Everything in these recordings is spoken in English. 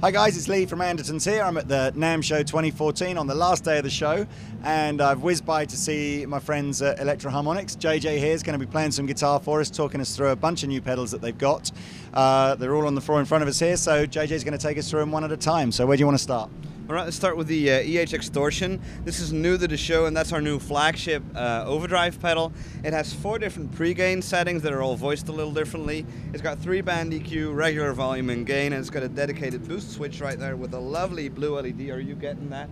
Hi guys, it's Lee from Andertons here. I'm at the Namm show 2014 on the last day of the show, and I've whizzed by to see my friends at Electro Harmonix. JJ here is going to be playing some guitar for us, talking us through a bunch of new pedals that they've got. They're all on the floor in front of us here, so JJ's going to take us through them one at a time. So where do you want to start? All right, let's start with the EH Extortion. This is new to the show, and that's our new flagship overdrive pedal. It has 4 different pre-gain settings that are all voiced a little differently. It's got 3-band EQ, regular volume and gain, and it's got a dedicated boost switch right there with a lovely blue LED. Are you getting that?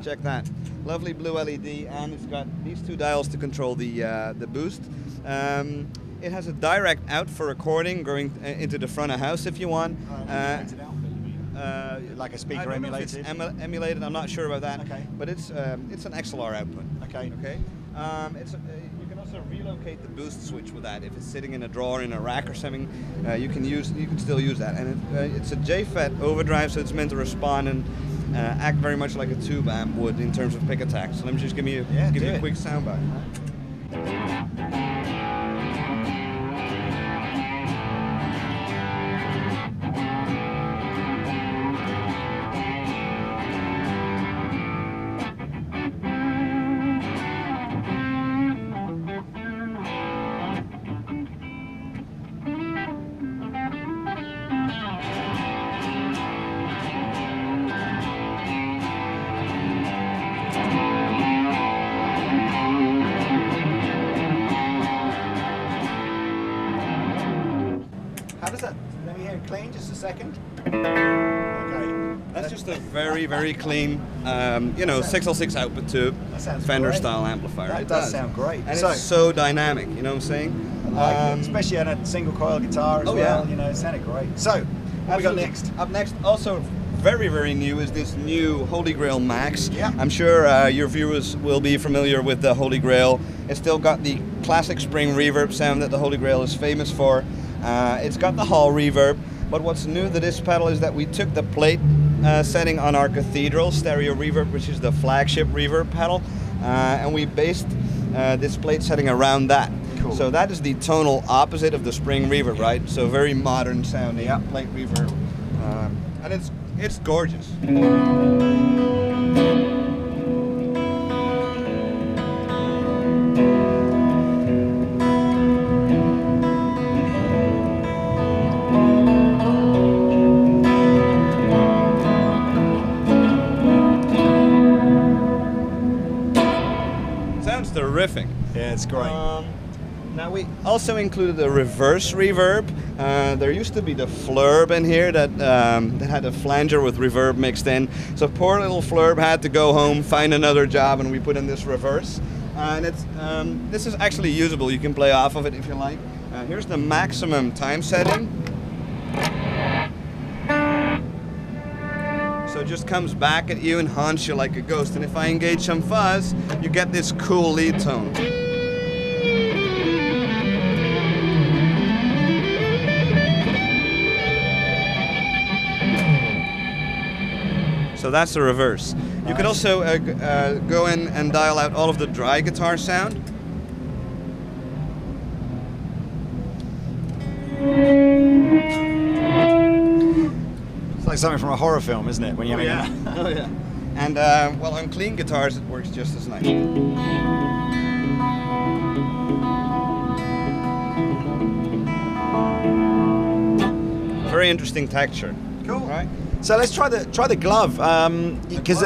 Check that. Lovely blue LED, and it's got these 2 dials to control the boost. It has a direct out for recording going into the front of house if you want. Like a speaker emulated? Emulated, I'm not sure about that. Okay. But it's an XLR output. Okay. Okay. You can also relocate the boost switch with that. If it's sitting in a drawer in a rack or something, you can still use that. And it's a JFET overdrive, so it's meant to respond and act very much like a tube amp would in terms of pick attack. So let me just give you a quick sound bite. How does that, let me hear it clean, just a second. Okay. That's just a very, very clean, 6L6 output tube, Fender great. style amplifier. That it does sound great. And it's so dynamic, you know what I'm saying? I like it, especially on a single coil guitar as well, yeah. you know, it sounded great. So, what we got next? Up next, also very, very new, is this new Holy Grail Max. Yeah. I'm sure your viewers will be familiar with the Holy Grail. It's still got the classic spring reverb sound that the Holy Grail is famous for. It's got the hall reverb, but what's new to this pedal is that we took the plate setting on our Cathedral stereo reverb, which is the flagship reverb pedal, and we based this plate setting around that. Cool. So that is the tonal opposite of the spring reverb, right? So very modern sounding plate reverb, and it's gorgeous. Sounds terrific. Yeah, it's great. Now we also included a reverse reverb. There used to be the Flurb in here that had a flanger with reverb mixed in. So poor little Flurb had to go home, find another job, and we put in this reverse. And this is actually usable. You can play off of it if you like. Here's the maximum time setting. So it just comes back at you and haunts you like a ghost. And if I engage some fuzz, you get this cool lead tone. So that's the reverse. Nice. You can also go in and dial out all of the dry guitar sound. It's like something from a horror film, isn't it? When you're Oh yeah. And well, on clean guitars, it works just as nice. Very interesting texture. Cool. Right. So let's try the glove, because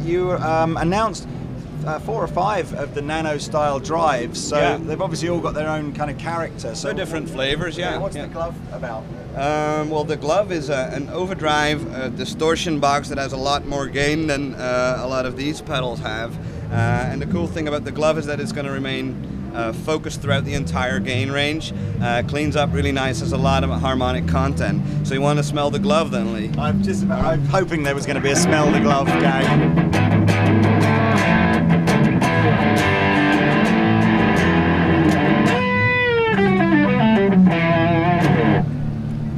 you announced 4 or 5 of the nano style drives. So they've obviously all got their own kind of character. So they're different flavors, yeah. What's the glove about? Well, the glove is an overdrive distortion box that has a lot more gain than a lot of these pedals have. And the cool thing about the glove is that it's going to remain focused throughout the entire gain range. Cleans up really nice. There's a lot of harmonic content. So you want to smell the glove then, Lee? I'm hoping there was going to be a smell the glove gag.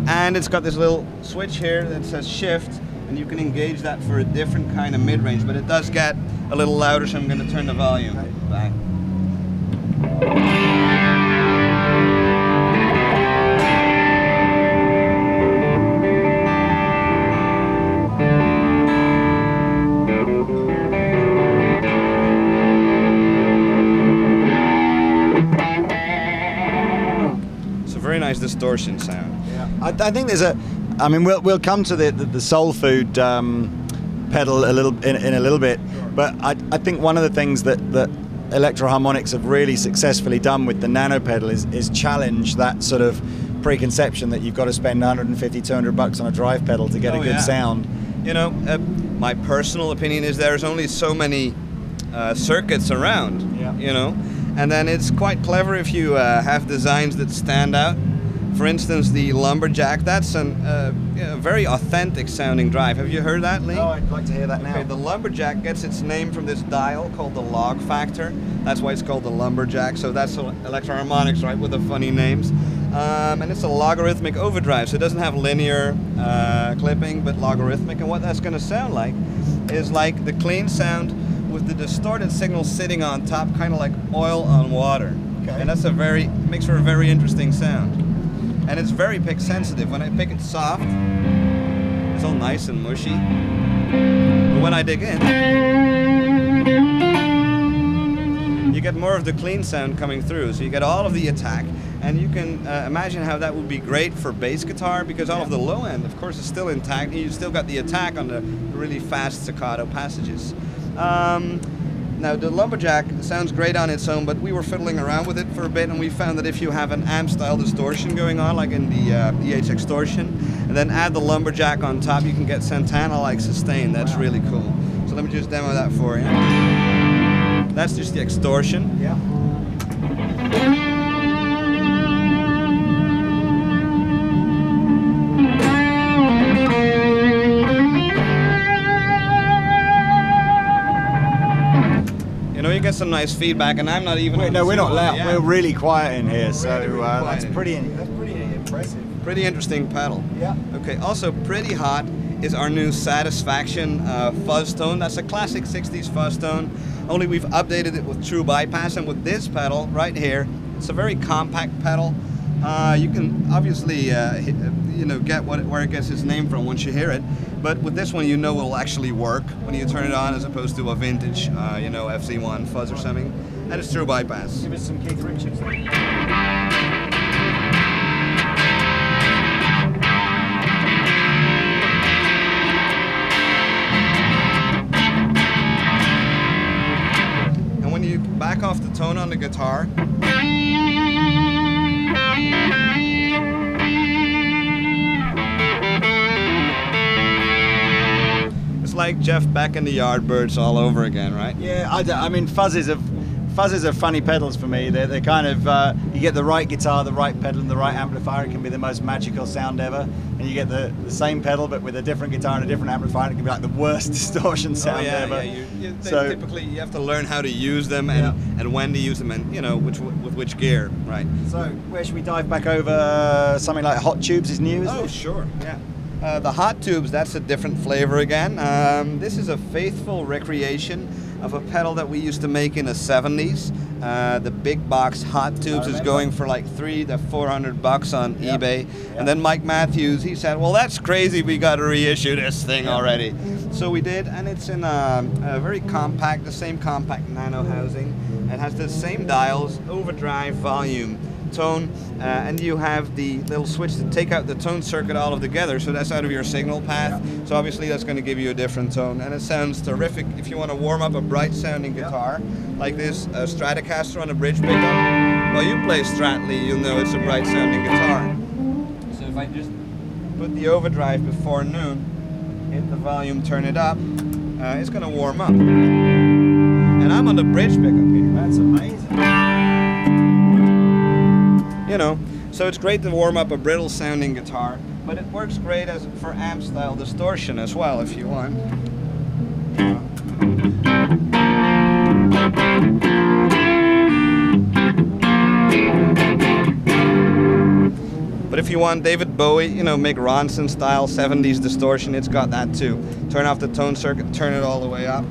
And it's got this little switch here that says shift, and you can engage that for a different kind of mid-range, but it does get a little louder, so I'm going to turn the volume back. distortion sound. Yeah. I think there's I mean, we'll come to the soul food pedal in a little bit, but I think one of the things that Electro Harmonix have really successfully done with the nano pedal is challenge that sort of preconception that you've got to spend 150, 200 bucks on a drive pedal to get a good sound. You know, my personal opinion is there's only so many circuits around, you know, and then it's quite clever if you have designs that stand out. For instance, the Lumberjack, that's a very authentic sounding drive. Have you heard that, Lee? Oh, I'd like to hear that now. Okay, the Lumberjack gets its name from this dial called the log factor. That's why it's called the Lumberjack. So that's Electro Harmonix, right, with the funny names. And it's a logarithmic overdrive, so it doesn't have linear clipping, but logarithmic. And what that's going to sound like is like the clean sound with the distorted signal sitting on top, kind of like oil on water. Okay. And that's makes for a very interesting sound. And it's very pick sensitive. When I pick it soft, it's all nice and mushy. But when I dig in, you get more of the clean sound coming through. So you get all of the attack. And you can imagine how that would be great for bass guitar, because all of the low end, of course, is still intact. And you've still got the attack on the really fast staccato passages. Now, the Lumberjack sounds great on its own, but we were fiddling around with it for a bit, and we found that if you have an amp-style distortion going on, like in the EH-Extortion, and then add the Lumberjack on top, you can get Santana-like sustain. That's really cool. So let me just demo that for you. That's just the Extortion. Yeah. You get some nice feedback, and I'm not even. Wait, no, we're not loud. We're really quiet in here, so that's pretty impressive. Pretty interesting pedal. Yeah. Okay. Also, pretty hot is our new Satisfaction fuzz tone. That's a classic '60s fuzz tone. Only we've updated it with true bypass, and with this pedal right here, it's a very compact pedal. You can obviously, get where it gets its name from once you hear it. But with this one, it will actually work when you turn it on, as opposed to a vintage, FC1 fuzz or something. And it's true bypass. Give us some Keith Richards. And when you back off the tone on the guitar, like Jeff Beck and the Yardbirds all over again, right? Yeah, I mean, fuzzes are funny pedals for me. They're kind of, you get the right guitar, the right pedal, and the right amplifier, it can be the most magical sound ever. And you get the same pedal, but with a different guitar and a different amplifier, it can be like the worst distortion sound ever. Yeah. Typically, you have to learn how to use them and when to use them, and with which gear, right? So, where should we dive back over? Something like Hot Tubes is new, isn't it? Sure, yeah. The Hot Tubes, that's a different flavor again. This is a faithful recreation of a pedal that we used to make in the 70s. The big box Hot Tubes is going for like $300 to $400 on eBay. And then Mike Matthews, he said, well, that's crazy, we got to reissue this thing already. So we did, and it's in a very compact, the same compact nano housing. It has the same dials, overdrive, volume, tone, and you have the little switch to take out the tone circuit all of together, so that's out of your signal path. So obviously that's going to give you a different tone, and it sounds terrific if you want to warm up a bright sounding guitar like this Stratocaster on a bridge pickup. Well, you play Strat, Lee, you'll know it's a bright sounding guitar. So if I just put the overdrive before noon, hit the volume, turn it up, it's going to warm up. And I'm on the bridge pickup here. That's amazing. So it's great to warm up a brittle sounding guitar, but it works great for amp style distortion as well if you want. But if you want David Bowie, Mick Ronson style 70s distortion, it's got that too. Turn off the tone circuit, turn it all the way up.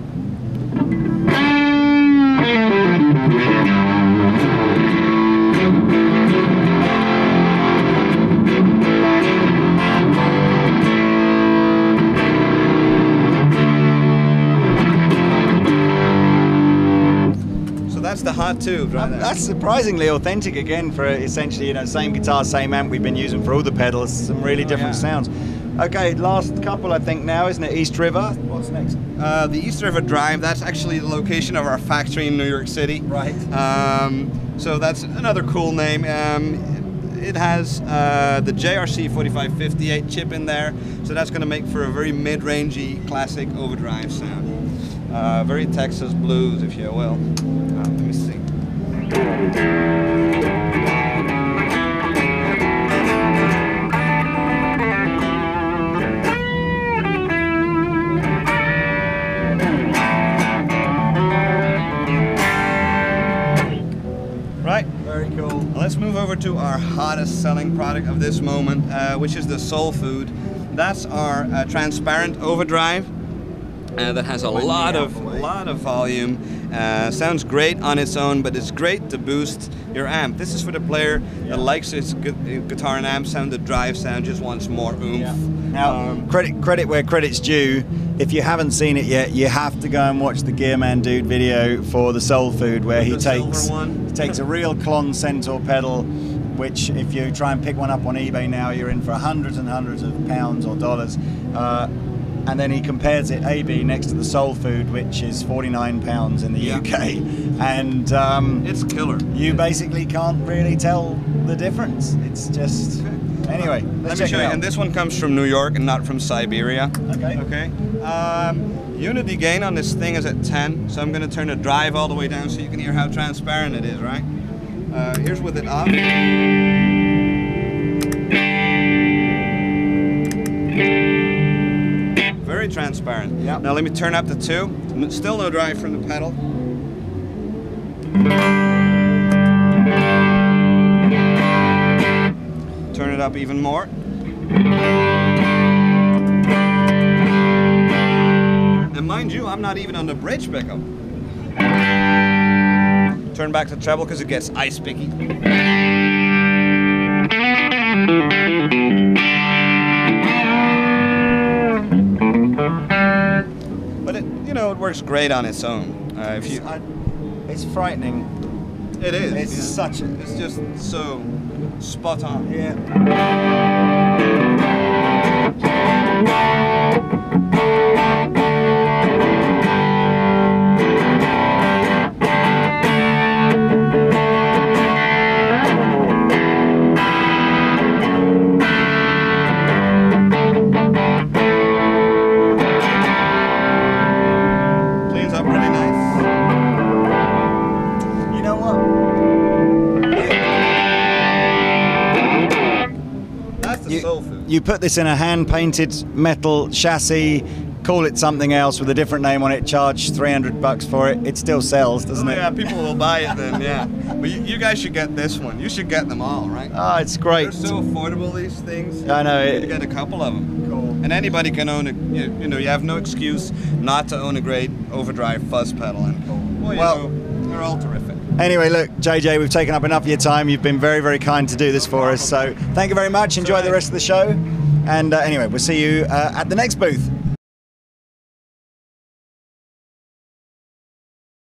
the hot tube right there. That's surprisingly authentic again for essentially, you know, same guitar, same amp we've been using for all the pedals. Some really different sounds. Okay, last couple I think now, isn't it? East River. What's next? The East River Drive. That's actually the location of our factory in New York City. Right. So that's another cool name. It has the JRC 4558 chip in there, so that's going to make for a very mid-rangey classic overdrive sound. Very Texas blues, if you will. Let me see. Right. Very cool. Let's move over to our hottest selling product of this moment, which is the Soul Food. That's our transparent overdrive that has a lot of volume. Sounds great on its own, but it's great to boost your amp. This is for the player that likes its guitar and amp sound, the drive sound, just wants more oomph. Yeah. Now, credit where credit's due. If you haven't seen it yet, you have to go and watch the Gearman Dude video for the Soul Food, where he takes a real Klon Centaur pedal, which if you try and pick one up on eBay now, you're in for hundreds and hundreds of pounds or dollars. And then he compares it AB next to the Soul Food, which is £49 in the UK, and it's killer. You basically can't really tell the difference. It's just anyway. Let me show you. And this one comes from New York and not from Siberia. Okay. Okay. Unity gain on this thing is at 10, so I'm going to turn the drive all the way down so you can hear how transparent it is. Right. Here's with it off. Very transparent. Yep. Now let me turn up to 2. Still no drive from the pedal. Turn it up even more. And mind you, I'm not even on the bridge pickup. Turn back to treble because it gets ice picky. But it works great on its own. It's frightening. It is. It's It's just so spot on. Yeah. Cleans up really nice. You know what? That's the Soul Food. You put this in a hand-painted metal chassis, call it something else with a different name on it, charge $300 for it. It still sells, doesn't it? Yeah, people will buy it then. Yeah, but you guys should get this one. You should get them all, right? Oh, it's great. They're so affordable, these things. I know. You get a couple of them. Cool. And anybody can own it. You have no excuse not to own a great overdrive fuzz pedal. And Well, they're all terrific. Anyway, look, JJ, we've taken up enough of your time. You've been very, very kind to do this for us. So thank you very much. Enjoy the rest of the show. And anyway, we'll see you at the next booth.